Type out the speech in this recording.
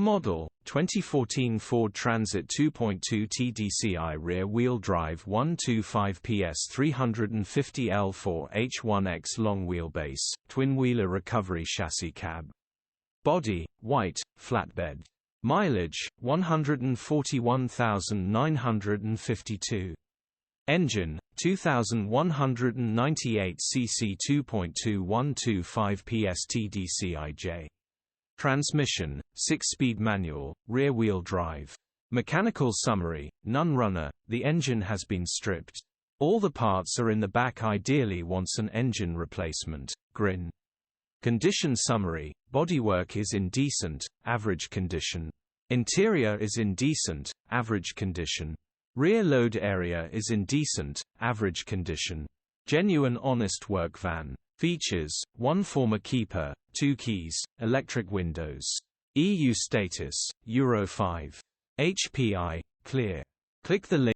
Model, 2014 Ford Transit 2.2 TDCi rear-wheel drive 125 PS 350 L4H1X long wheelbase, twin-wheeler recovery chassis cab. Body, white, flatbed. Mileage, 141,952. Engine, 2,198 cc 2.2 125 PS TDCI-J. Transmission, 6-speed manual, rear-wheel drive. Mechanical summary, none runner, the engine has been stripped. All the parts are in the back, ideally wants an engine replacement, grin. Condition summary, bodywork is in decent, average condition. Interior is in decent, average condition. Rear load area is in decent, average condition. Genuine honest work van. Features, 1 former keeper, 2 keys, electric windows. EU status, Euro 5. HPI, clear. Click the link.